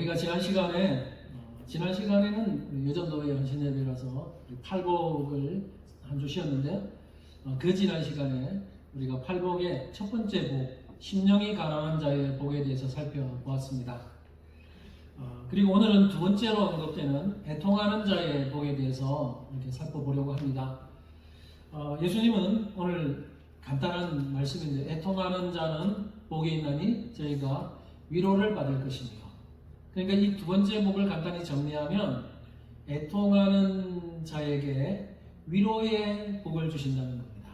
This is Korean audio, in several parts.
우리가 지난 시간에는 여전도의 헌신예배라서 팔복을 한 주 쉬었는데, 그 지난 시간에 우리가 팔복의 첫 번째 복, 심령이 가난한 자의 복에 대해서 살펴보았습니다. 그리고 오늘은 두 번째로 언급되는 애통하는 자의 복에 대해서 이렇게 살펴보려고 합니다. 예수님은 오늘 간단한 말씀인데, 애통하는 자는 복이 있나니 저희가 위로를 받을 것이며, 그러니까 이 두 번째 복을 간단히 정리하면 애통하는 자에게 위로의 복을 주신다는 겁니다.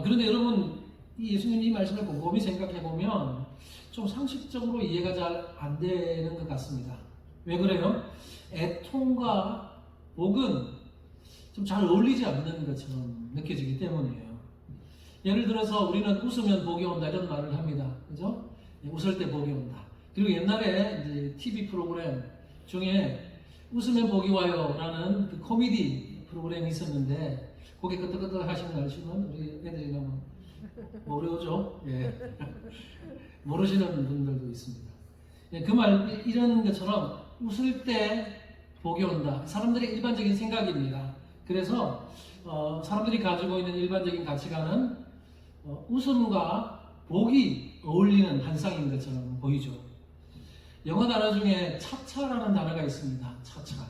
그런데 여러분, 이 예수님 이 말씀을 곰곰이 생각해 보면 좀 상식적으로 이해가 잘 안 되는 것 같습니다. 왜 그래요? 애통과 복은 좀 잘 어울리지 않는 것처럼 느껴지기 때문이에요. 예를 들어서 우리는 웃으면 복이 온다 이런 말을 합니다. 그죠? 웃을 때 복이 온다. 그리고 옛날에 이제 TV 프로그램 중에 웃으면 복이 와요 라는 그 코미디 프로그램이 있었는데, 거기 끄떡끄떡 하시는 거 아시면 우리 애들이 너무 어려우죠? 예. 모르시는 분들도 있습니다. 예, 그 말, 이런 것처럼 웃을 때 복이 온다. 사람들의 일반적인 생각입니다. 그래서 사람들이 가지고 있는 일반적인 가치관은 웃음과 복이 어울리는 한상인 것처럼 보이죠. 영어 단어 중에 차차라는 단어가 있습니다. 차차.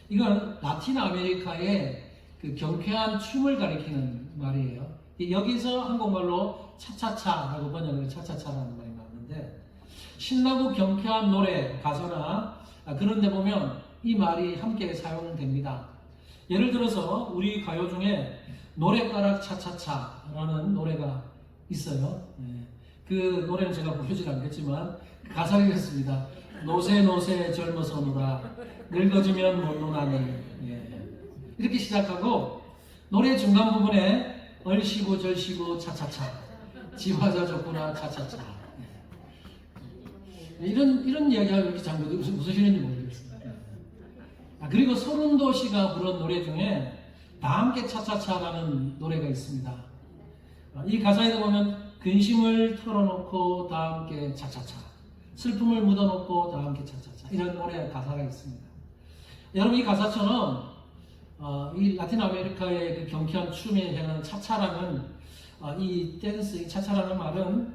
이건 라틴 아메리카의 그 경쾌한 춤을 가리키는 말이에요. 여기서 한국말로 차차차라고 번역을 차차차라는 말이 나왔는데, 신나고 경쾌한 노래, 가사나 그런 데 보면 이 말이 함께 사용됩니다. 예를 들어서 우리 가요 중에 노래가락 차차차라는 노래가 있어요. 그 노래는 제가 부르지 않겠지만 가사가 이렇습니다. 노세 노세 젊어서 놀아 늙어지면 못 노나니. 이렇게 시작하고, 노래 중간 부분에 얼씨구 절씨구 차차차 지화자 좋구나 차차차. 이런 이야기가 이렇게 잘 웃으시는지 모르겠어요. 그리고 서른도 씨가 부른 노래 중에 다 함께 차차차라는 노래가 있습니다. 이 가사에도 보면 근심을 털어놓고 다 함께 차차차, 슬픔을 묻어놓고 다 함께 차차차, 이런 노래 가사가 있습니다. 여러분, 이 가사처럼 이 라틴 아메리카의 그 경쾌한 춤에 해당하는 차차라는 이 댄스, 이 차차라는 말은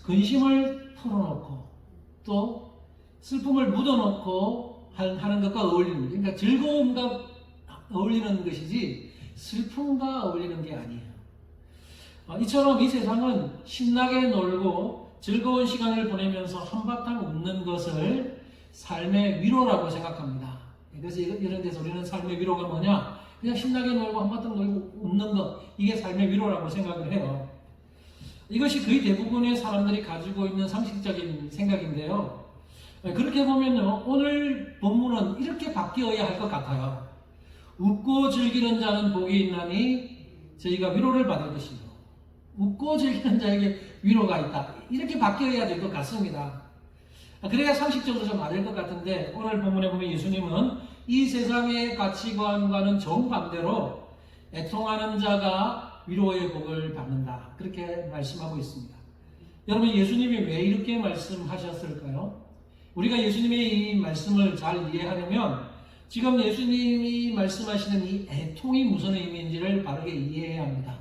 근심을 털어놓고 또 슬픔을 묻어놓고 하는 것과 어울리는, 그러니까 즐거움과 어울리는 것이지 슬픔과 어울리는 게 아니에요. 이처럼 이 세상은 신나게 놀고 즐거운 시간을 보내면서 한바탕 웃는 것을 삶의 위로라고 생각합니다. 그래서 이런 데서 우리는 삶의 위로가 뭐냐? 그냥 신나게 놀고 한바탕 놀고 웃는 것, 이게 삶의 위로라고 생각을 해요. 이것이 거의 대부분의 사람들이 가지고 있는 상식적인 생각인데요. 그렇게 보면요, 오늘 본문은 이렇게 바뀌어야 할 것 같아요. 웃고 즐기는 자는 복이 있나니 저희가 위로를 받을 것이요. 웃고 즐기는 자에게 위로가 있다. 이렇게 바뀌어야 될 것 같습니다. 그래야 상식적으로 좀 맞을 것 같은데, 오늘 본문에 보면 예수님은 이 세상의 가치관과는 정반대로 애통하는 자가 위로의 복을 받는다, 그렇게 말씀하고 있습니다. 여러분, 예수님이 왜 이렇게 말씀하셨을까요? 우리가 예수님의 이 말씀을 잘 이해하려면 지금 예수님이 말씀하시는 이 애통이 무슨 의미인지를 바르게 이해해야 합니다.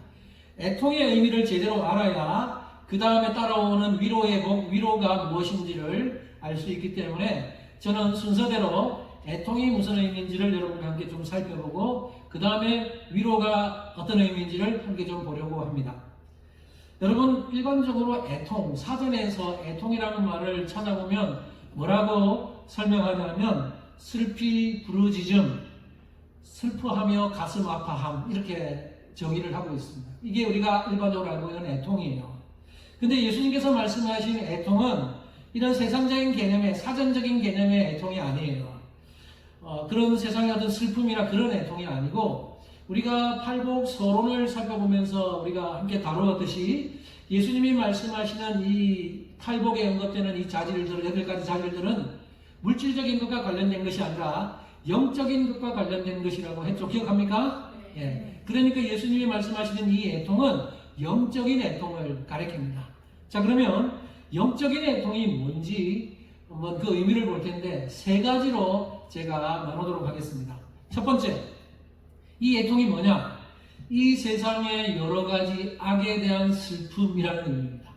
애통의 의미를 제대로 알아야 그 다음에 따라오는 위로의 복, 위로가 무엇인지를 알 수 있기 때문에 저는 순서대로 애통이 무슨 의미인지를 여러분과 함께 좀 살펴보고 그 다음에 위로가 어떤 의미인지를 함께 좀 보려고 합니다. 여러분, 일반적으로 애통, 사전에서 애통이라는 말을 찾아보면 뭐라고 설명하냐면 슬피 부르짖음, 슬퍼하며 가슴 아파함, 이렇게 정의를 하고 있습니다. 이게 우리가 일반적으로 알고 있는 애통이에요. 근데 예수님께서 말씀하신 애통은 이런 세상적인 개념의, 사전적인 개념의 애통이 아니에요. 그런 세상의 어떤 슬픔이나 그런 애통이 아니고, 우리가 팔복 서론을 살펴보면서 우리가 함께 다루었듯이 예수님이 말씀하시는 이 팔복에 언급되는 이 자질들, 8가지 자질들은 물질적인 것과 관련된 것이 아니라 영적인 것과 관련된 것이라고 했죠. 기억합니까? 예. 그러니까 예수님이 말씀하시는 이 애통은 영적인 애통을 가리킵니다. 자, 그러면 영적인 애통이 뭔지 한번 그 의미를 볼 텐데 세 가지로 제가 나누도록 하겠습니다. 첫 번째, 이 애통이 뭐냐? 이 세상의 여러 가지 악에 대한 슬픔이라는 의미입니다.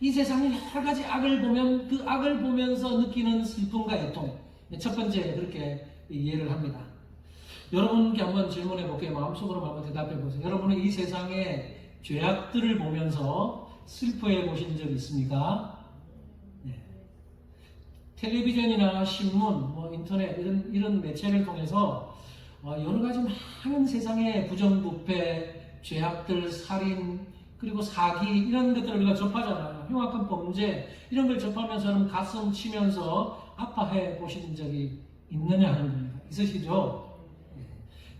이 세상의 여러 가지 악을 보면 그 악을 보면서 느끼는 슬픔과 애통. 첫 번째 그렇게 이해를 합니다. 여러분께 한번 질문해 볼게요. 마음속으로 한번 대답해 보세요. 여러분은 이 세상의 죄악들을 보면서 슬퍼해 보신 적 있습니까? 네. 텔레비전이나 신문, 인터넷 이런 매체를 통해서 여러 가지 많은 세상의 부정부패, 죄악들, 살인, 그리고 사기 이런 것들을 우리가 접하잖아요. 흉악한 범죄 이런 걸 접하면서 여러분 가슴 치면서 아파해 보신 적이 있느냐 하는 겁니다. 있으시죠?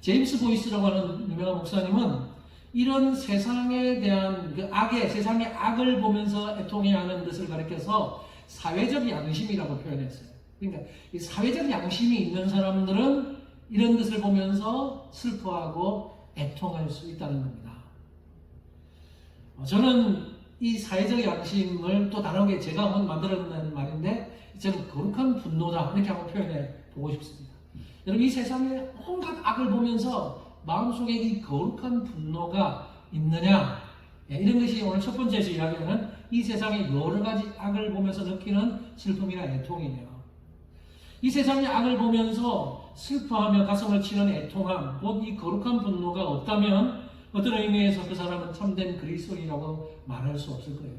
제임스 보이스라고 하는 유명한 목사님은 이런 세상에 대한 그 세상의 악을 보면서 애통해야 하는 것을 가리켜서 사회적 양심이라고 표현했어요. 그러니까 이 사회적 양심이 있는 사람들은 이런 것을 보면서 슬퍼하고 애통할 수 있다는 겁니다. 저는 이 사회적 양심을 또 다르게 제가 한번 만들어낸 말인데 저는 거룩한 분노다 이렇게 한번 표현해 보고 싶습니다. 여러분 이 세상의 온갖 악을 보면서 마음속에 이 거룩한 분노가 있느냐 이런 것이 오늘 첫 번째 이야기하는 이 세상의 여러 가지 악을 보면서 느끼는 슬픔이나 애통이에요. 이 세상의 악을 보면서 슬퍼하며 가슴을 치는 애통함 곧 이 거룩한 분노가 없다면 어떤 의미에서 그 사람은 참된 그리스도인이라고 말할 수 없을 거예요.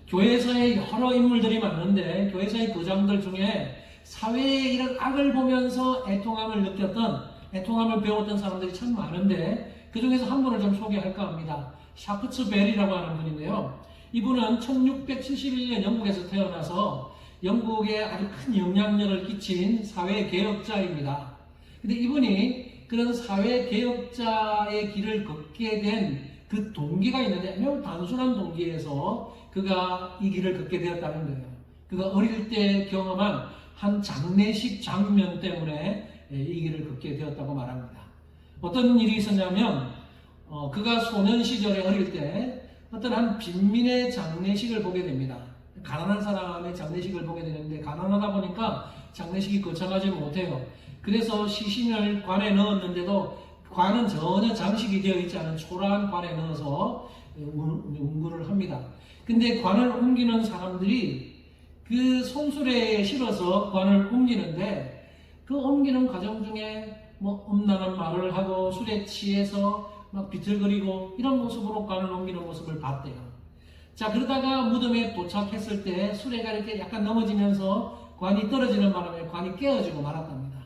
교회에서의 여러 인물들이 많은데 교회에서의 거장들 중에 사회의 이런 악을 보면서 애통함을 느꼈던 애통함을 배웠던 사람들이 참 많은데 그 중에서 한 분을 좀 소개할까 합니다. 샤프츠 벨이라고 하는 분인데요. 이분은 1671년 영국에서 태어나서 영국에 아주 큰 영향력을 끼친 사회개혁자입니다. 근데 이분이 그런 사회개혁자의 길을 걷게 된 그 동기가 있는데 매우 단순한 동기에서 그가 이 길을 걷게 되었다는 거예요. 그가 어릴 때 경험한 한 장례식 장면 때문에 이 길을 걷게 되었다고 말합니다. 어떤 일이 있었냐면 그가 소년 시절에 어릴 때 어떤 한 빈민의 장례식을 보게 됩니다. 가난한 사람의 장례식을 보게 되는데 가난하다 보니까 장례식이 거창하지 못해요. 그래서 시신을 관에 넣었는데도 관은 전혀 장식이 되어 있지 않은 초라한 관에 넣어서 운구를 합니다. 근데 관을 옮기는 사람들이 그 손수레에 실어서 관을 옮기는데 그 옮기는 과정 중에 엄란한 말을 하고 술에 취해서 막 비틀거리고 이런 모습으로 관을 옮기는 모습을 봤대요. 자, 그러다가 무덤에 도착했을 때 수레가 이렇게 약간 넘어지면서 관이 떨어지는 바람에 관이 깨어지고 말았답니다.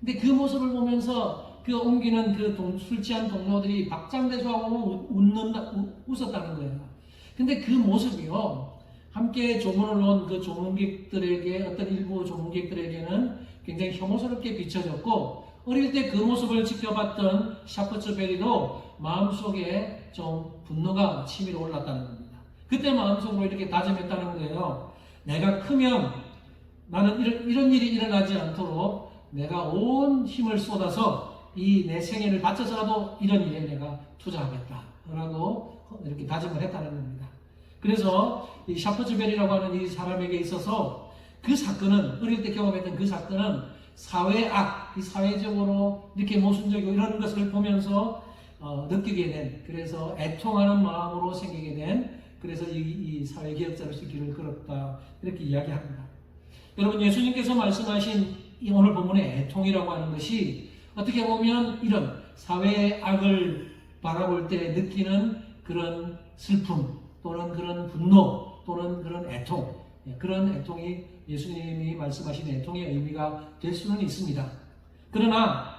근데 그 모습을 보면서 그 옮기는 그 술 취한 동료들이 박장대소하고 웃었다는 거예요. 근데 그 모습이요, 함께 조문을 온 그 조문객들에게, 어떤 일부 조문객들에게는 굉장히 혐오스럽게 비춰졌고, 어릴 때 그 모습을 지켜봤던 샤프츠 베리도 마음속에 좀 분노가 치밀어 올랐다는 겁니다. 그때 마음속으로 이렇게 다짐했다는 거예요. 내가 크면 나는 이런 일이 일어나지 않도록 내가 온 힘을 쏟아서 이 내 생애를 바쳐서라도 이런 일에 내가 투자하겠다 라고 이렇게 다짐을 했다는 겁니다. 그래서 이 샤프츠 베리라고 하는 이 사람에게 있어서 그 사건은, 어릴 때 경험했던 그 사건은 사회악, 이 사회적으로 이렇게 모순적이고 이런 것을 보면서 느끼게 된, 그래서 애통하는 마음으로 생기게 된, 그래서 이 사회개혁자로서 길을 걸었다 이렇게 이야기합니다. 여러분, 예수님께서 말씀하신 이 오늘 본문의 애통이라고 하는 것이 어떻게 보면 이런 사회의 악을 바라볼 때 느끼는 그런 슬픔 또는 그런 분노 또는 그런 애통, 그런 애통이 예수님이 말씀하신 애통의 의미가 될 수는 있습니다. 그러나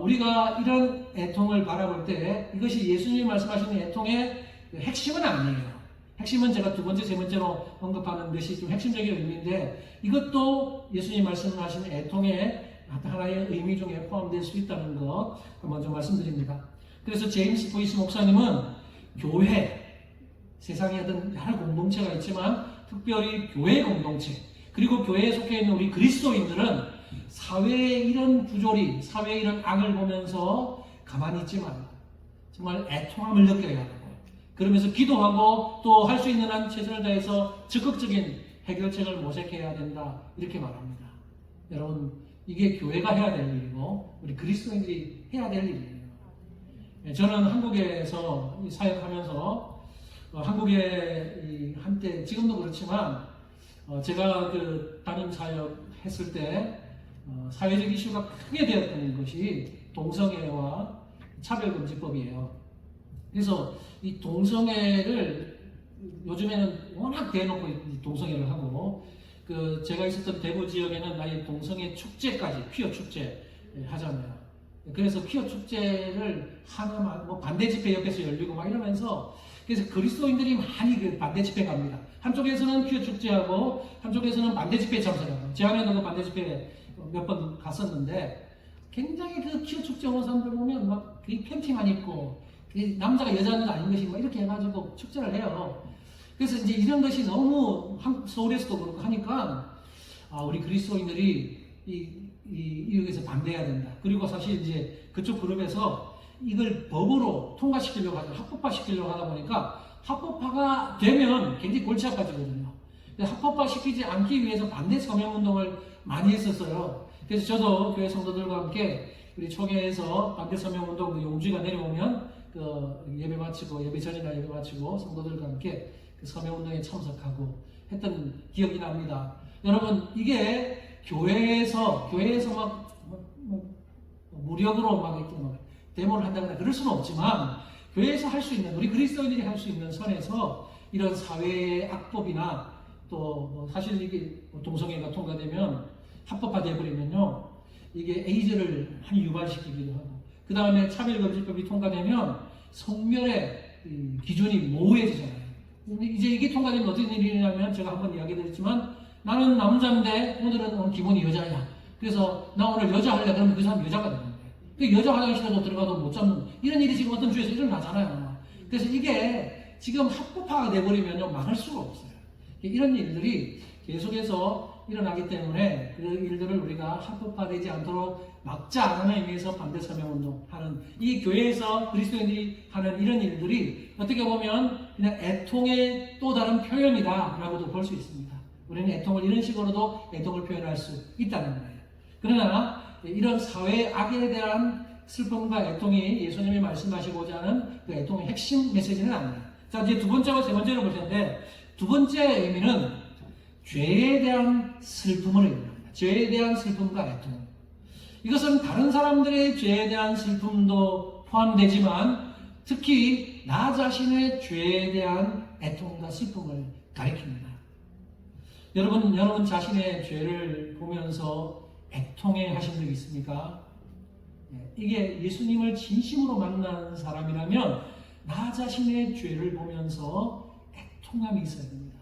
우리가 이런 애통을 바라볼 때 이것이 예수님이 말씀하시는 애통의 핵심은 아니에요. 핵심은 제가 두 번째, 세 번째로 언급하는 것이 좀 핵심적인 의미인데, 이것도 예수님이 말씀하시는 애통의 하나의 의미 중에 포함될 수 있다는 것 먼저 말씀드립니다. 그래서 제임스 보이스 목사님은 교회, 세상에 어떤 여러 공동체가 있지만 특별히 교회 공동체, 그리고 교회에 속해 있는 우리 그리스도인들은 사회의 이런 부조리, 사회의 이런 악을 보면서 가만히 있지 말고 정말 애통함을 느껴야 하고, 그러면서 기도하고 또 할 수 있는 한 최선을 다해서 적극적인 해결책을 모색해야 된다 이렇게 말합니다. 여러분 이게 교회가 해야 될 일이고 우리 그리스도인들이 해야 될 일이에요. 저는 한국에서 사역하면서 한국에 한때 지금도 그렇지만 제가 그 담임 사역 했을 때 사회적 이슈가 크게 되었던 것이 동성애와 차별금지법이에요. 그래서 이 동성애를 요즘에는 워낙 대놓고 동성애를 하고 제가 있었던 대구 지역에는 아예 동성애 축제까지 퀴어 축제 하잖아요. 그래서 퀴어 축제를 하나 반대 집회 옆에서 열리고 막 이러면서 그래서 그리스도인들이 많이 그 반대 집회 갑니다. 한쪽에서는 퀴어 축제하고 한쪽에서는 반대 집회 참석하고 제 안에도 그 반대 집회 몇 번 갔었는데 굉장히 그 퀴어 축제 오는 사람들 보면 막 팬티만 입고 남자가 여자는 아닌 것이 막 이렇게 해가지고 축제를 해요. 그래서 이제 이런 것이 너무 서울에서도 그렇고 하니까 우리 그리스도인들이 여기서 반대해야 된다. 그리고 사실 이제 그쪽 그룹에서 이걸 법으로 통과시키려고 하다 합법화 시키려고 하다 보니까 합법화가 되면 굉장히 골치 아파지거든요. 합법화 시키지 않기 위해서 반대 서명운동을 많이 했었어요. 그래서 저도 교회 성도들과 함께 우리 총회에서 반대 서명운동 용주가 내려오면 예배 마치고 예배 전이나 예배 마치고 성도들과 함께 그 서명운동에 참석하고 했던 기억이 납니다. 여러분 이게 교회에서 막 무력으로 막 이렇게 데모를 한다거나 그럴 수는 없지만 교회에서 할 수 있는 우리 그리스도인들이 할 수 있는 선에서 이런 사회의 악법이나 또 사실 이게 동성애가 통과되면 합법화되어 버리면요 이게 에이즈를 많이 유발시키기도 하고 그 다음에 차별금지법이 통과되면 성별의 기준이 모호해지잖아요. 근데 이제 이게 통과되면 어떤 일이냐면 제가 한번 이야기 드렸지만 나는 남자인데 오늘은 기본이 여자야. 그래서 나 오늘 여자 할래 그러면 그 사람 여자가 되는 거예요. 그 여자 화장실에도 들어가도 못 잡는 이런 일이 지금 어떤 주에서 일어나잖아요. 그래서 이게 지금 합법화가 돼버리면 막을 수가 없어요. 이런 일들이 계속해서 일어나기 때문에 그 일들을 우리가 합법화되지 않도록 막자라는 의미에서 반대 서명운동 하는 이 교회에서 그리스도인들이 하는 이런 일들이 어떻게 보면 그냥 애통의 또 다른 표현이다라고도 볼 수 있습니다. 우리는 애통을 이런 식으로도 애통을 표현할 수 있다는 거예요. 그러나 이런 사회의 악에 대한 슬픔과 애통이 예수님이 말씀하시고자 하는 그 애통의 핵심 메시지는 아닙니다. 자, 이제 두 번째와 세 번째로 볼 텐데 두 번째 의미는 죄에 대한 슬픔을 의미합니다. 죄에 대한 슬픔과 애통. 이것은 다른 사람들의 죄에 대한 슬픔도 포함되지만 특히 나 자신의 죄에 대한 애통과 슬픔을 가리킵니다. 여러분 자신의 죄를 보면서 애통해 하신 적 있습니까? 이게 예수님을 진심으로 만난 사람이라면 나 자신의 죄를 보면서 애통함이 있어야 됩니다.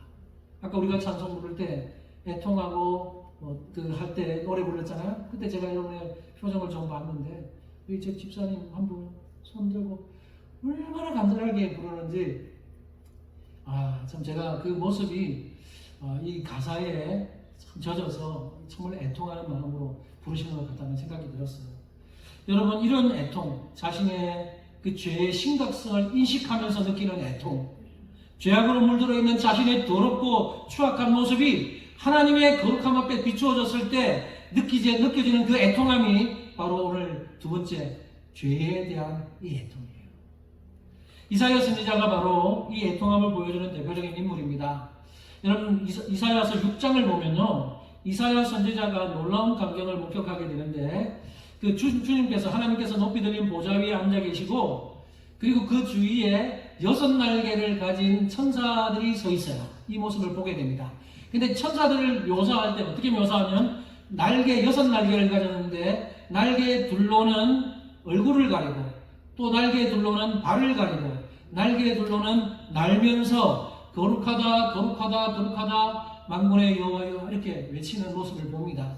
아까 우리가 찬송 부를 때 애통하고 할 때 노래 불렀잖아요. 그때 제가 여러분의 표정을 좀 봤는데 우리 제 집사님 한 분 손 들고 얼마나 간절하게 부르는지 참 제가 그 모습이 이 가사에 참 젖어서 정말 애통하는 마음으로 부르시는 것 같다는 생각이 들었어요. 여러분 이런 애통, 자신의 그 죄의 심각성을 인식하면서 느끼는 애통, 죄악으로 물들어 있는 자신의 더럽고 추악한 모습이 하나님의 거룩함 앞에 비추어졌을 때 느껴지는 그 애통함이 바로 오늘 두 번째 죄에 대한 이 애통이에요. 이사야 선지자가 바로 이 애통함을 보여주는 대표적인 인물입니다. 여러분 이사야서 6장을 보면요, 이사야 선지자가 놀라운 광경을 목격하게 되는데 그 주님께서 하나님께서 높이 들린 보좌 위에 앉아 계시고 그리고 그 주위에 6날개를 가진 천사들이 서 있어요. 이 모습을 보게 됩니다. 근데 천사들을 묘사할 때 어떻게 묘사하면 6날개를 가졌는데 날개 둘로는 얼굴을 가리고 또 날개 둘로는 발을 가리고 날개 둘로는 날면서 거룩하다 거룩하다 거룩하다 만군의 여호와여 이렇게 외치는 모습을 봅니다.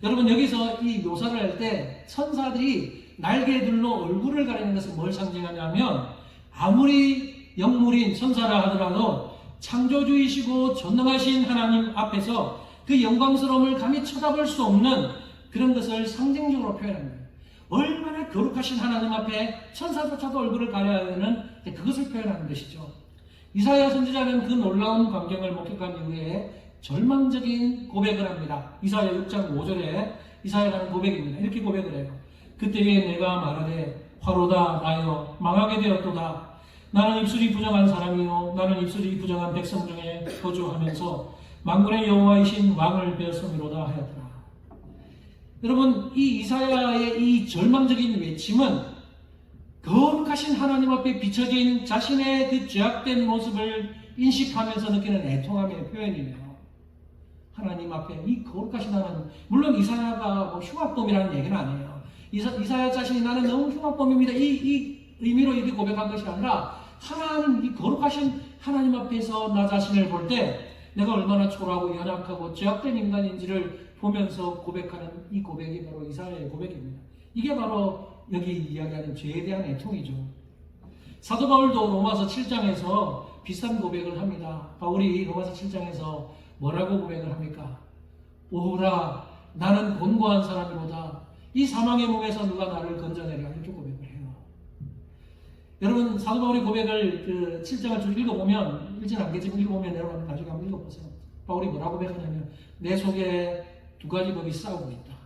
여러분 여기서 이 묘사를 할 때 천사들이 날개들로 얼굴을 가리는 것은 뭘 상징하냐면 아무리 영물인 천사라 하더라도 창조주이시고 전능하신 하나님 앞에서 그 영광스러움을 감히 쳐다볼 수 없는 그런 것을 상징적으로 표현합니다. 얼마나 거룩하신 하나님 앞에 천사조차도 얼굴을 가려야 하는 그것을 표현하는 것이죠. 이사야 선지자는 그 놀라운 광경을 목격한 이후에 절망적인 고백을 합니다. 이사야 6장 5절에 이사야가 하는 고백입니다. 이렇게 고백을 해요. 그때에 내가 말하되 화로다 나여 망하게 되었도다. 나는 입술이 부정한 사람이요 나는 입술이 부정한 백성 중에 거주하면서 만군의 여호와이신 왕을 배웠음이로다 하였더라. 여러분, 이 이사야의 이 절망적인 외침은 거룩하신 하나님 앞에 비춰진 자신의 그 죄악된 모습을 인식하면서 느끼는 애통함의 표현이에요. 하나님 앞에 이 거룩하신 하나님, 물론 이사야가 뭐 흉악범이라는 얘기는 아니에요. 이사야 자신이 나는 너무 흉악범입니다, 이 의미로 이렇게 고백한 것이 아니라, 하나님, 이 거룩하신 하나님 앞에서 나 자신을 볼 때 내가 얼마나 초라하고 연약하고 죄악된 인간인지를 보면서 고백하는 이 고백이 바로 이사야의 고백입니다. 이게 바로 여기 이야기하는 죄에 대한 애통이죠. 사도 바울도 로마서 7장에서 비슷한 고백을 합니다. 바울이 로마서 7장에서 뭐라고 고백을 합니까? 오라 나는 곤고한 사람이로다. 이 사망의 몸에서 누가 나를 건져내랴. 이렇게 고백을 해요. 여러분, 사도 바울의 고백을 그 7장을 쭉 읽어보면, 읽지는 않겠지만 읽어보면 여러분 나중에 한번 읽어보세요. 바울이 뭐라고 고백하냐면 내 속에 두 가지 법이 싸우고 있다.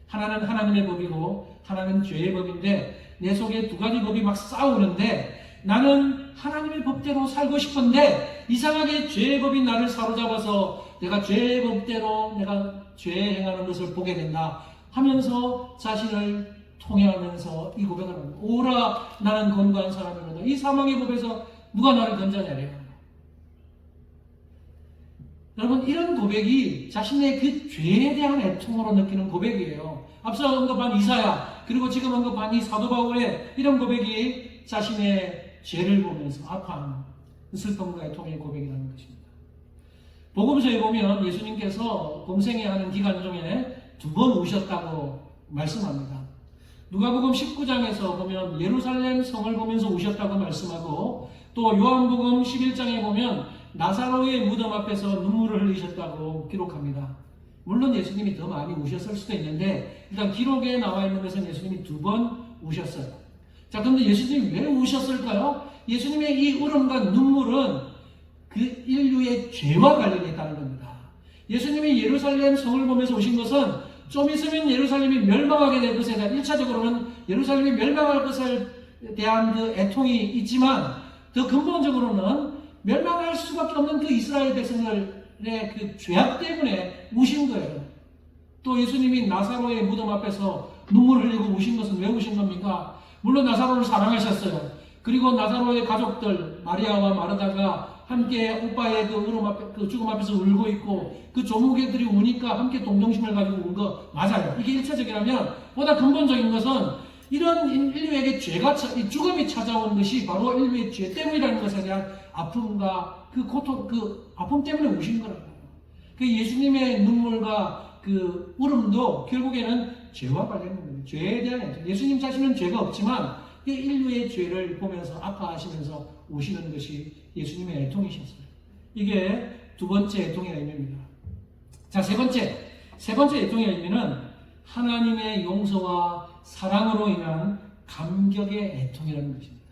하나는 하나님의 법이고 하나는 죄의 법인데 내 속에 두 가지 법이 막 싸우는데 나는 하나님의 법대로 살고 싶은데 이상하게 죄의 법이 나를 사로잡아서 내가 죄의 법대로 내가 죄 행하는 것을 보게 된다 하면서 자신을 통해하면서 이 고백을 합니다. 오라 나는 건강한 사람이로다. 이 사망의 법에서 누가 나를 건져내랴. 여러분, 이런 고백이 자신의 그 죄에 대한 애통으로 느끼는 고백이에요. 앞서 언급한 이사야, 그리고 지금 언급한 이 사도 바울의 이런 고백이 자신의 죄를 보면서 아파하는 슬픔과 애통의 고백이라는 것입니다. 복음서에 보면 예수님께서 공생애 하는 기간 중에 2번 우셨다고 말씀합니다. 누가복음 19장에서 보면 예루살렘 성을 보면서 우셨다고 말씀하고, 또 요한복음 11장에 보면 나사로의 무덤 앞에서 눈물을 흘리셨다고 기록합니다. 물론 예수님이 더 많이 우셨을 수도 있는데 일단 기록에 나와 있는 것은 예수님이 2번 우셨어요. 자, 그런데 예수님이 왜 우셨을까요? 예수님의 이 울음과 눈물은 그 인류의 죄와 관련이 있다는 겁니다. 예수님이 예루살렘 성을 보면서 오신 것은 좀 있으면 예루살렘이 멸망하게 될 것에 대한 1차적으로는 예루살렘이 멸망할 것에 대한 그 애통이 있지만 더 근본적으로는 멸망할 수밖에 없는 그 이스라엘 백성들의 그 죄악 때문에 우신 거예요. 또 예수님이 나사로의 무덤 앞에서 눈물을 흘리고 우신 것은 왜 우신 겁니까? 물론 나사로를 사랑하셨어요. 그리고 나사로의 가족들 마리아와 마르다가 함께 오빠의 그 울음 앞에, 그 죽음 앞에서 울고 있고 그 조무개들이 우니까 함께 동정심을 가지고 운 거 맞아요. 이게 1차적이라면 보다 근본적인 것은 이런 인류에게 죄가, 죽음이 찾아온 것이 바로 인류의 죄 때문이라는 것에 대한 아픔과 그 고통, 그 아픔 때문에 우신 거라고요. 그 예수님의 눈물과 그 울음도 결국에는 죄와 관련된 거예요. 죄에 대한 애통. 예수님 자신은 죄가 없지만 이 인류의 죄를 보면서 아파하시면서 우시는 것이 예수님의 애통이셨어요. 이게 두 번째 애통의 의미입니다. 자, 세 번째 애통의 의미는 하나님의 용서와 사랑으로 인한 감격의 애통이라는 것입니다.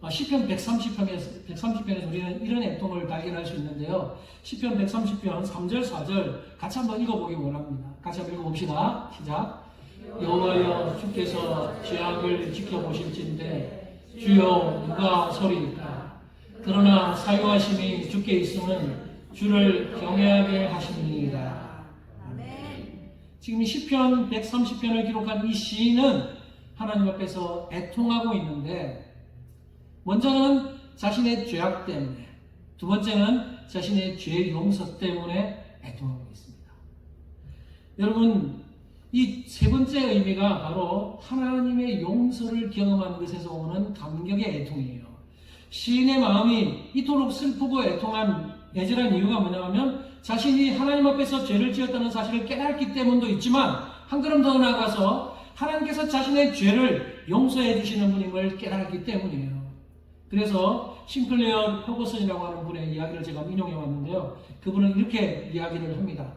시편 130편에서 우리는 이런 애통을 발견할 수 있는데요. 시편 130편 3절 4절 같이 한번 읽어보기 원합니다. 같이 한번 읽어봅시다. 시작. 여호와여 주께서 죄악을 지켜보실진대 주여 누가 소리일까. 그러나 사유하심이 주께 있으면 주를 경외하게 하시니이다. 지금 시편 130편을 기록한 이 시인은 하나님 앞에서 애통하고 있는데, 먼저는 자신의 죄악 때문에, 두 번째는 자신의 죄 용서 때문에 애통하고 있습니다. 여러분, 이 세 번째 의미가 바로 하나님의 용서를 경험하는 것에서 오는 감격의 애통이에요. 시인의 마음이 이토록 슬프고 애통한 애절한 이유가 뭐냐면 자신이 하나님 앞에서 죄를 지었다는 사실을 깨닫기 때문도 있지만 한 걸음 더 나아가서 하나님께서 자신의 죄를 용서해 주시는 분임을 깨닫기 때문이에요. 그래서 싱클레어 허거슨이라고 하는 분의 이야기를 제가 인용해 왔는데요. 그분은 이렇게 이야기를 합니다.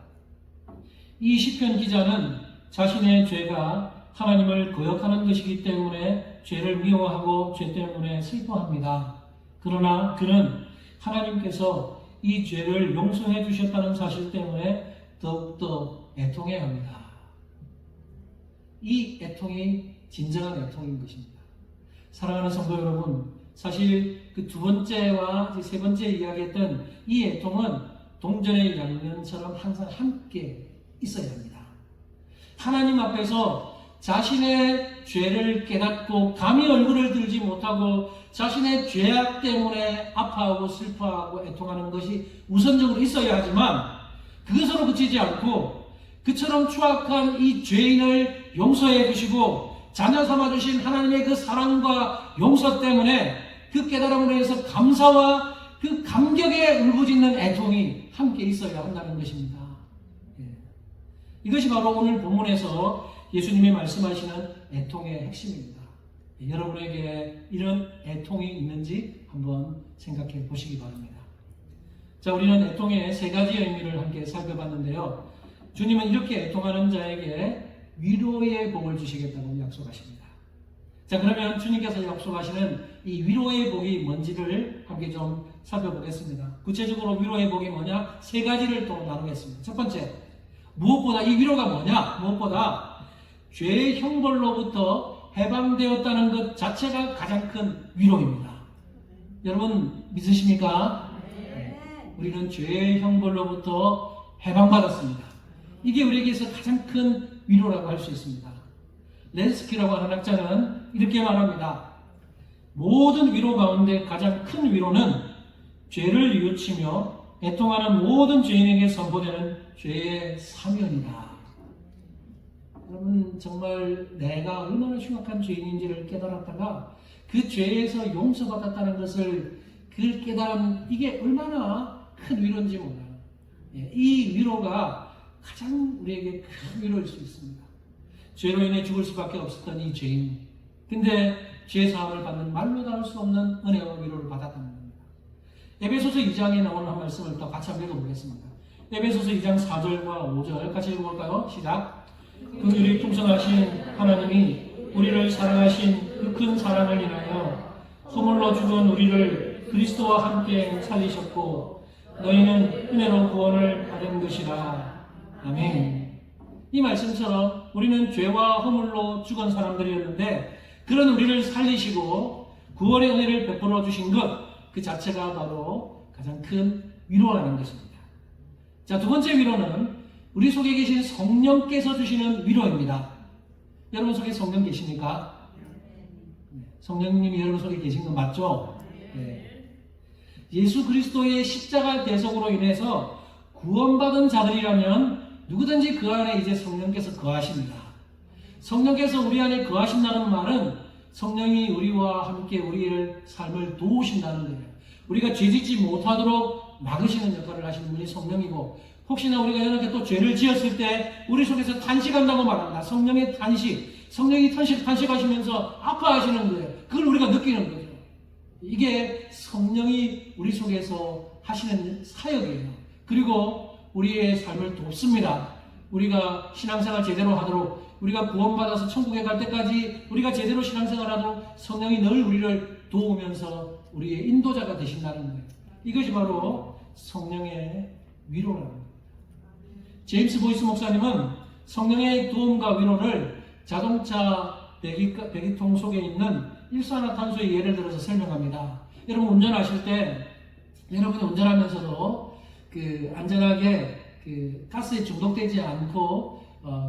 이 시편 기자는 자신의 죄가 하나님을 거역하는 것이기 때문에 죄를 미워하고 죄 때문에 슬퍼합니다. 그러나 그는 하나님께서 이 죄를 용서해 주셨다는 사실 때문에 더욱더 애통해야 합니다. 이 애통이 진정한 애통인 것입니다. 사랑하는 성도 여러분, 사실 그 두 번째와 세 번째 이야기했던 이 애통은 동전의 양면처럼 항상 함께 있어야 합니다. 하나님 앞에서 자신의 죄를 깨닫고 감히 얼굴을 들지 못하고 자신의 죄악 때문에 아파하고 슬퍼하고 애통하는 것이 우선적으로 있어야 하지만 그것으로 그치지 않고 그처럼 추악한 이 죄인을 용서해 주시고 자녀 삼아 주신 하나님의 그 사랑과 용서 때문에 그 깨달음으로 인해서 감사와 그 감격에 울부짖는 애통이 함께 있어야 한다는 것입니다. 이것이 바로 오늘 본문에서 예수님이 말씀하시는 애통의 핵심입니다. 여러분에게 이런 애통이 있는지 한번 생각해 보시기 바랍니다. 자, 우리는 애통의 세 가지 의미를 함께 살펴봤는데요. 주님은 이렇게 애통하는 자에게 위로의 복을 주시겠다고 약속하십니다. 자, 그러면 주님께서 약속하시는 이 위로의 복이 뭔지를 함께 좀 살펴보겠습니다. 구체적으로 위로의 복이 뭐냐? 세 가지를 또 나누겠습니다. 첫 번째, 무엇보다 이 위로가 뭐냐? 무엇보다 죄의 형벌로부터 해방되었다는 것 자체가 가장 큰 위로입니다. 여러분 믿으십니까? 우리는 죄의 형벌로부터 해방받았습니다. 이게 우리에게서 가장 큰 위로라고 할 수 있습니다. 렌스키라고 하는 학자는 이렇게 말합니다. 모든 위로 가운데 가장 큰 위로는 죄를 뉘우치며 애통하는 모든 죄인에게 선포되는 죄의 사면이다. 여러분 정말 내가 얼마나 흉악한 죄인인지를 깨달았다가 그 죄에서 용서받았다는 것을 그 깨달은 이게 얼마나 큰 위로인지 몰라요. 이 위로가 가장 우리에게 큰 위로일 수 있습니다. 죄로 인해 죽을 수밖에 없었던 이 죄인, 근데 죄 사함을 받는 말로 다룰 수 없는 은혜와 위로를 받았다는 겁니다. 에베소서 2장에 나오는 한 말씀을 또 같이 한번 읽어보겠습니다. 에베소서 2장 4절과 5절 같이 읽어볼까요? 시작. 긍휼이 풍성하신 하나님이 우리를 사랑하신 그 큰 사랑을 인하여 허물로 죽은 우리를 그리스도와 함께 살리셨고 너희는 은혜로 구원을 받은 것이라. 아멘. 이 말씀처럼 우리는 죄와 허물로 죽은 사람들이었는데 그런 우리를 살리시고 구원의 은혜를 베풀어 주신 것 그 자체가 바로 가장 큰 위로라는 것입니다. 자, 두 번째 위로는 우리 속에 계신 성령께서 주시는 위로입니다. 여러분 속에 성령 계십니까? 성령님이 여러분 속에 계신 거 맞죠? 네. 예수 그리스도의 십자가 대속으로 인해서 구원받은 자들이라면 누구든지 그 안에 이제 성령께서 거하십니다. 성령께서 우리 안에 거하신다는 말은 성령이 우리와 함께 우리의 삶을 도우신다는 거예요. 우리가 죄짓지 못하도록 막으시는 역할을 하시는 분이 성령이고, 혹시나 우리가 이렇게 또 죄를 지었을 때 우리 속에서 탄식한다고 말합니다. 성령의 탄식. 성령이 탄식하시면서 아파하시는 거예요. 그걸 우리가 느끼는 거죠. 이게 성령이 우리 속에서 하시는 사역이에요. 그리고 우리의 삶을 돕습니다. 우리가 신앙생활 제대로 하도록, 우리가 구원받아서 천국에 갈 때까지 우리가 제대로 신앙생활하도록 성령이 늘 우리를 도우면서 우리의 인도자가 되신다는 거예요. 이것이 바로 성령의 위로라는 거예요. 제임스 보이스 목사님은 성령의 도움과 위로를 자동차 배기통 속에 있는 일산화탄소의 예를 들어서 설명합니다. 여러분 운전하실 때 여러분이 운전하면서도 안전하게 가스에 중독되지 않고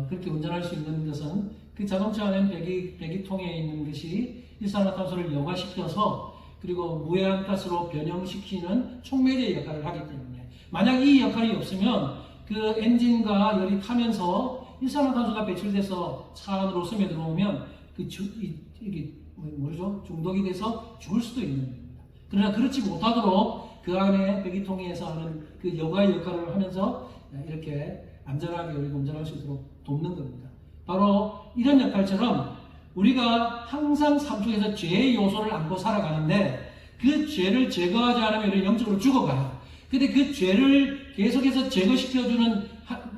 그렇게 운전할 수 있는 것은 그 자동차 안에 배기통에 있는 것이 일산화탄소를 여과시켜서 그리고 무해한 가스로 변형시키는 촉매제 역할을 하기 때문에, 만약 이 역할이 없으면 그 엔진과 열이 타면서 일산화탄소가 배출돼서 차 안으로 스며들어오면 중독이 돼서 죽을 수도 있는 겁니다. 그러나 그렇지 못하도록 그 안에 배기통에서 하는 그 여과 역할을 하면서 이렇게 안전하게 우리가 운전할 수 있도록 돕는 겁니다. 바로 이런 역할처럼 우리가 항상 삶 속에서 죄의 요소를 안고 살아가는데 그 죄를 제거하지 않으면 우리는 영적으로 죽어가요. 근데 그 죄를 계속해서 제거시켜주는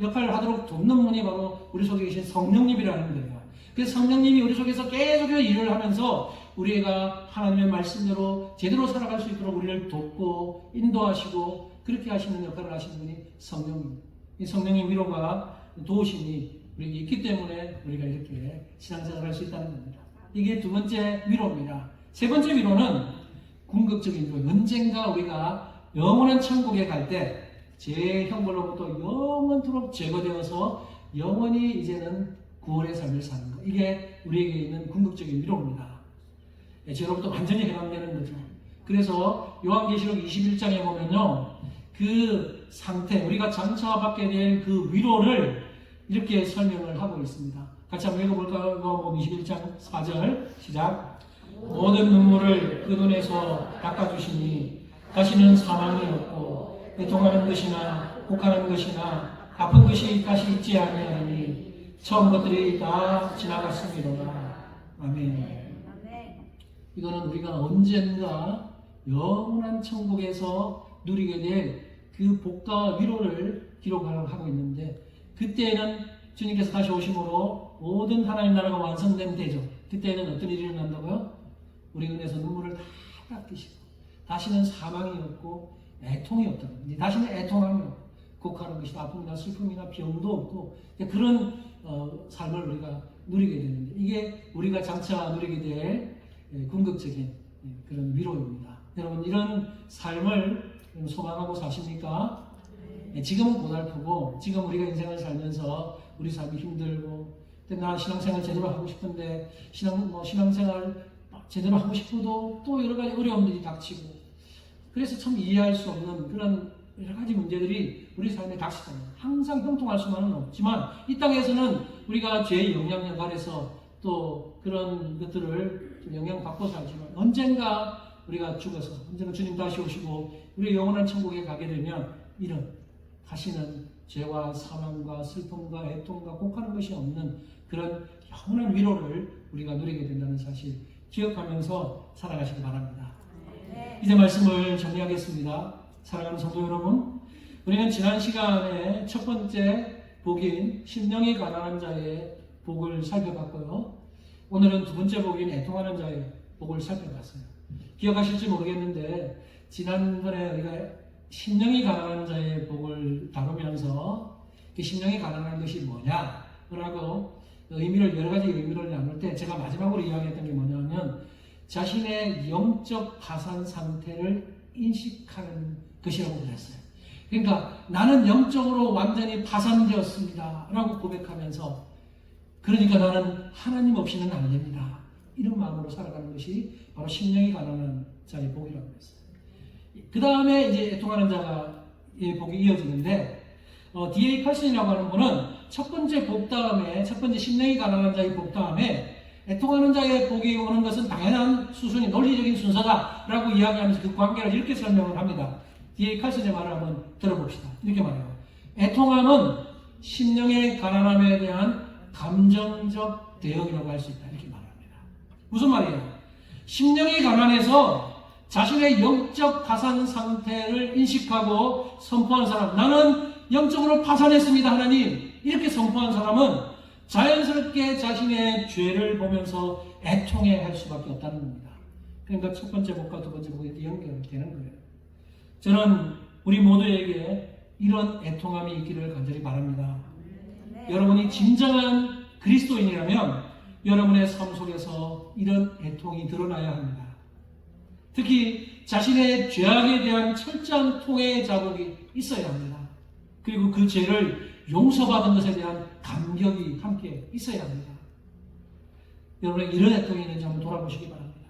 역할을 하도록 돕는 분이 바로 우리 속에 계신 성령님이라는 거예요. 그래서 성령님이 우리 속에서 계속해서 일을 하면서 우리가 하나님의 말씀대로 제대로 살아갈 수 있도록 우리를 돕고 인도하시고 그렇게 하시는 역할을 하시는 분이 성령입니다. 이 성령의 위로가 도우심이 우리에게 있기 때문에 우리가 이렇게 신앙생활을 할 수 있다는 겁니다. 이게 두 번째 위로입니다. 세 번째 위로는 궁극적인 위로. 언젠가 우리가 영원한 천국에 갈 때 제 형벌로부터 영원토록 제거되어서 영원히 이제는 구원의 삶을 사는 것. 이게 우리에게 있는 궁극적인 위로입니다. 죄로부터 완전히 해방되는 거죠. 그래서 요한계시록 21장에 보면요, 그 상태, 우리가 장차 받게 될 그 위로를 이렇게 설명을 하고 있습니다. 같이 한번 읽어볼까요? 요한복음 21장 4절 시작. 모든 눈물을 그 눈에서 닦아주시니 다시는 사망이 없고 애통하는 것이나 곡하는 것이나 아픈 것이 다시 있지 아니하니 처음 것들이 다 지나갔음이로다. 아멘. 이거는 우리가 언젠가 영원한 천국에서 누리게 될 그 복과 위로를 기록하고 있는데, 그때는 주님께서 다시 오심으로 모든 하나님 나라가 완성된 때죠. 그때는 어떤 일이 일어난다고요? 우리 눈에서 눈물을 다 닦으시고 다시는 사망이 없고 애통이 없다. 다시는 애통함이 없고 곡하는 것이 아픔이나 슬픔이나 병도 없고 그런 삶을 우리가 누리게 되는데, 이게 우리가 장차 누리게 될 궁극적인 그런 위로입니다. 여러분, 이런 삶을 소망하고 사십니까? 지금은 고달프고, 지금 우리가 인생을 살면서 우리 삶이 힘들고, 나 신앙생활 제대로 하고 싶은데 신앙생활 제대로 하고 싶어도 또 여러 가지 어려움들이 닥치고, 그래서 참 이해할 수 없는 그런 여러 가지 문제들이 우리 삶에 닥치잖아요. 항상 형통할 수만은 없지만 이 땅에서는 우리가 죄의 영향력 아래서 또 그런 것들을 좀 영향받고 살지만, 언젠가 우리가 죽어서 언젠가 주님 다시 오시고 우리 영원한 천국에 가게 되면 이런 다시는 죄와 사망과 슬픔과 애통과 곡하는 것이 없는 그런 영원한 위로를 우리가 누리게 된다는 사실 기억하면서 살아가시기 바랍니다. 이제 말씀을 정리하겠습니다. 사랑하는 성도 여러분, 우리는 지난 시간에 첫 번째 복인 심령이 가난한 자의 복을 살펴봤고요. 오늘은 두 번째 복인 애통하는 자의 복을 살펴봤어요. 기억하실지 모르겠는데 지난번에 우리가 심령이 가난한 자의 복을 다루면서 그 심령이 가난한 것이 뭐냐라고 여러 가지 의미를 나눌 때 제가 마지막으로 이야기했던 게 뭐냐면 자신의 영적 파산 상태를 인식하는 것이라고 그랬어요. 그러니까 나는 영적으로 완전히 파산되었습니다 라고 고백하면서, 그러니까 나는 하나님 없이는 안 됩니다, 이런 마음으로 살아가는 것이 바로 심령이 가난한 자의 복이라고 했어요. 그 다음에 이제 애통하는 자의 복이 이어지는데, D.A. 칼슨이라고 하는 분은 첫 번째 복 다음에, 첫 번째 심령이 가난한 자의 복 다음에 애통하는 자의 복이 오는 것은 당연한 수순이 논리적인 순서다라고 이야기하면서 그 관계를 이렇게 설명을 합니다. D.A. 칼슨의 말을 한번 들어봅시다. 이렇게 말해요. 애통함은 심령의 가난함에 대한 감정적 대응이라고 할 수 있다, 이렇게 말합니다. 무슨 말이에요? 심령이 가난해서 자신의 영적 파산 상태를 인식하고 선포한 사람, 나는 영적으로 파산했습니다 하나님, 이렇게 선포한 사람은 자연스럽게 자신의 죄를 보면서 애통해 할 수밖에 없다는 겁니다. 그러니까 첫 번째 복과 두 번째 복이 이렇게 연결되는 거예요. 저는 우리 모두에게 이런 애통함이 있기를 간절히 바랍니다. 여러분이 진정한 그리스도인이라면 여러분의 삶 속에서 이런 애통이 드러나야 합니다. 특히 자신의 죄악에 대한 철저한 통회의 자복이 있어야 합니다. 그리고 그 죄를 용서받은 것에 대한 감격이 함께 있어야 합니다. 여러분의 이런 애통이 있는지 한번 돌아보시기 바랍니다.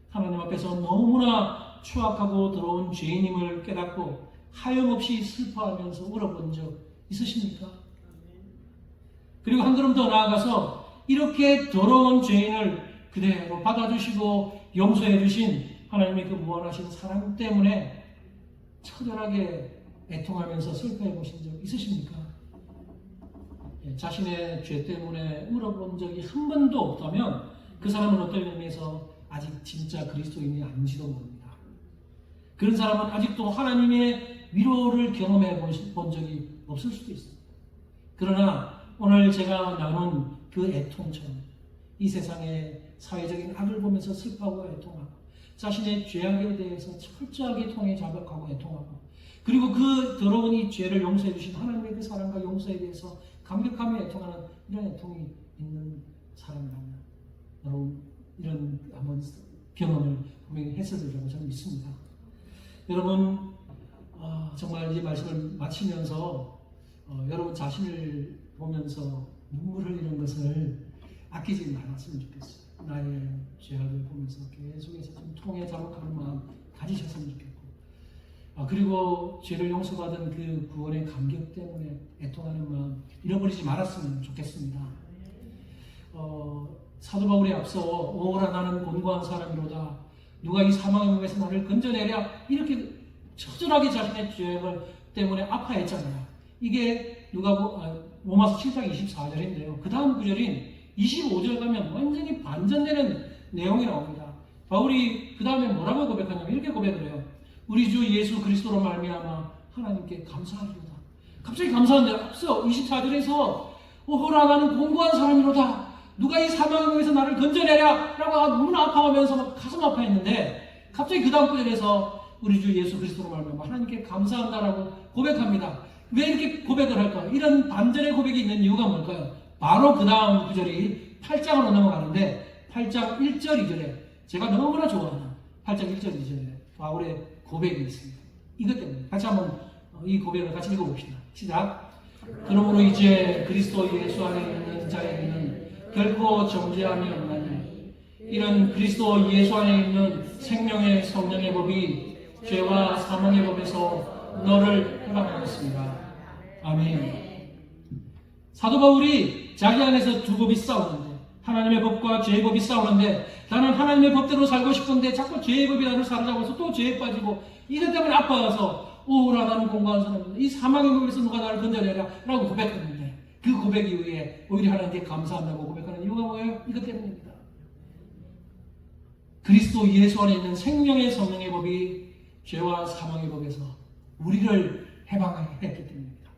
하나님 앞에서 너무나 추악하고 더러운 죄인임을 깨닫고 하염없이 슬퍼하면서 울어본 적 있으십니까? 그리고 한 걸음 더 나아가서 이렇게 더러운 죄인을 그대로 받아주시고 용서해 주신 하나님의 그 무한하신 사랑 때문에 처절하게 애통하면서 슬퍼해 보신 적 있으십니까? 자신의 죄 때문에 울어본 적이 한 번도 없다면 그 사람은 어떤 의미에서 아직 진짜 그리스도인이 아닌지도 모릅니다. 그런 사람은 아직도 하나님의 위로를 경험해 본 적이 없을 수도 있습니다. 그러나 오늘 제가 나눈 그 애통처럼 이 세상의 사회적인 악을 보면서 슬퍼하고 애통하고 자신의 죄악에 대해서 철저하게 통해 자백하고 애통하고 그리고 그 더러운 이 죄를 용서해 주신 하나님의 그 사랑과 용서에 대해서 감격하며 애통하는 이런 애통이 있는 사람이라면 여러분 이런 한번 경험을 분명히 했을 거라고 저는 믿습니다. 여러분 정말 이 말씀을 마치면서 여러분 자신을 보면서 눈물 흘리는 것을 아끼지 말았으면 좋겠어요. 나의 죄악을 보면서 계속해서 좀 통해 자복하는 마음 가지셨으면 좋겠고 그리고 죄를 용서받은 그 구원의 감격 때문에 애통하는 마음 잃어버리지 말았으면 좋겠습니다. 사도 바울이 앞서 오라 나는 곤고한 사람이로다 누가 이 사망의 몸에서 나를 건져내랴 이렇게 처절하게 자신의 죄악을 때문에 아파했잖아요. 이게 로마서 7장 24절인데요. 그 다음 구절인 25절 가면 완전히 반전되는 내용이 나옵니다. 바울이 그 다음에 뭐라고 고백하냐면 이렇게 고백을 해요. 우리 주 예수 그리스도로 말미암아 하나님께 감사하리로다. 갑자기 감사한데 앞서 24절에서 오호라 나는 공고한 사람이로다. 누가 이 사망의 몸에서 나를 건져내랴 라고 너무나 아파하면서 막 가슴 아파했는데 갑자기 그 다음 구절에서 우리 주 예수 그리스도로 말미암아 하나님께 감사한다라고 고백합니다. 왜 이렇게 고백을 할까요? 이런 반전의 고백이 있는 이유가 뭘까요? 바로 그 다음 구절이 8장으로 넘어가는데 8장 1절 2절에 제가 너무나 좋아하는 8장 1절 2절에 바울의 고백이 있습니다. 이것 때문에 같이 한번 이 고백을 같이 읽어봅시다. 시작. 그러므로 이제 그리스도 예수 안에 있는 자에게는 결코 정죄함이 없나니 이런 그리스도 예수 안에 있는 생명의 성령의 법이 죄와 사망의 법에서 너를 해방하였습니다. 아멘. 사도 바울이 자기 안에서 두 법이 싸우는데 하나님의 법과 죄의 법이 싸우는데 나는 하나님의 법대로 살고 싶은데 자꾸 죄의 법이 나를 사로잡아서 또 죄에 빠지고 이것 때문에 아파서 오라 나는 공고한 사람입니다. 이 사망의 법에서 누가 나를 건져내랴 라고 고백했는데 그 고백 이후에 오히려 하나님께 감사한다고 고백하는 이유가 뭐예요? 이것 때문입니다. 그리스도 예수 안에 있는 생명의 성령의 법이 죄와 사망의 법에서 우리를 해방했기 때문입니다.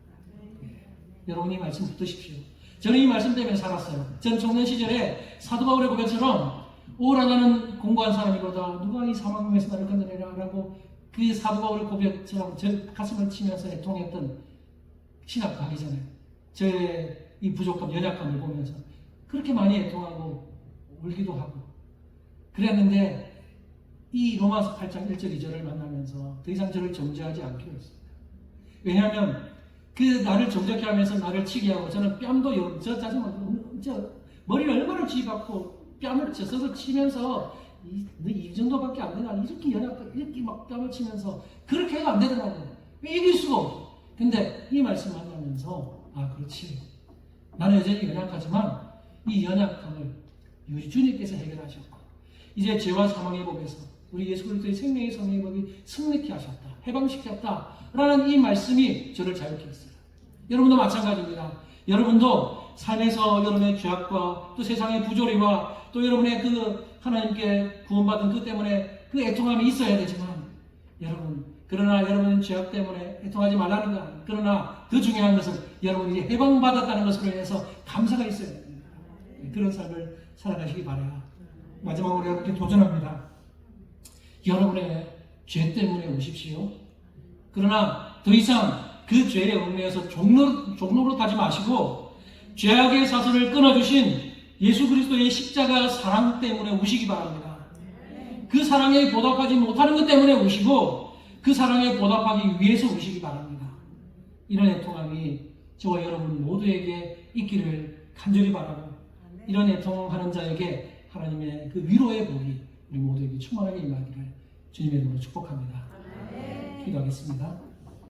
여러분 이 말씀 붙드십시오. 저는 이 말씀 때문에 살았어요. 전 청년 시절에 사도 바울의 고백처럼 오라 나는 공고한 사람이로다 누가 이 사망에서 나를 건져내라 라고 그 사도 바울의 고백처럼 저 가슴을 치면서 애통했던 신학 가기 전에 저의 이 부족함, 연약함을 보면서 그렇게 많이 애통하고 울기도 하고 그랬는데 이 로마서 8장 1절 2절을 만나면서 더 이상 저를 정죄하지 않기로 했습니다. 왜냐하면 그 나를 정죄케 하면서 나를 치게 하고 저는 뺨도 저 머리를 얼마나 쥐박고 뺨을 젖어서 치면서 이 정도밖에 안 되나 이렇게 이렇게 막 뺨을 치면서 그렇게 해도 안 되더라고요. 왜 이길 수가 없어. 근데 이 말씀 만나면서 그렇지 나는 여전히 연약하지만 이 연약함을 주님께서 해결하셨고 이제 죄와 사망의 법에서 우리 예수 그리스도의 생명의 성령의 법이 승리케 하셨다. 해방시켰다. 라는 이 말씀이 저를 자유케 했어요. 여러분도 마찬가지입니다. 여러분도 삶에서 여러분의 죄악과 또 세상의 부조리와 또 여러분의 그 하나님께 구원받은 그 때문에 그 애통함이 있어야 되지만 그러나 여러분은 죄악 때문에 애통하지 말라는 것 아니에요. 그러나 더 중요한 것은 여러분이 해방받았다는 것으로 인해서 감사가 있어야 됩니다. 그런 삶을 살아가시기 바라요. 마지막으로 여러분께 도전합니다. 여러분의 죄 때문에 오십시오. 그러나 더 이상 그 죄에 얽매여서 종로로 타지 마시고 죄악의 사슬을 끊어주신 예수 그리스도의 십자가 사랑 때문에 우시기 바랍니다. 그 사랑에 보답하지 못하는 것 때문에 우시고 그 사랑에 보답하기 위해서 우시기 바랍니다. 이런 애통함이 저와 여러분 모두에게 있기를 간절히 바라고 이런 애통하는 자에게 하나님의 그 위로의 복이 우리 모두에게 충만하게 임하기를 주님의 이름으로 축복합니다. 기도하겠습니다.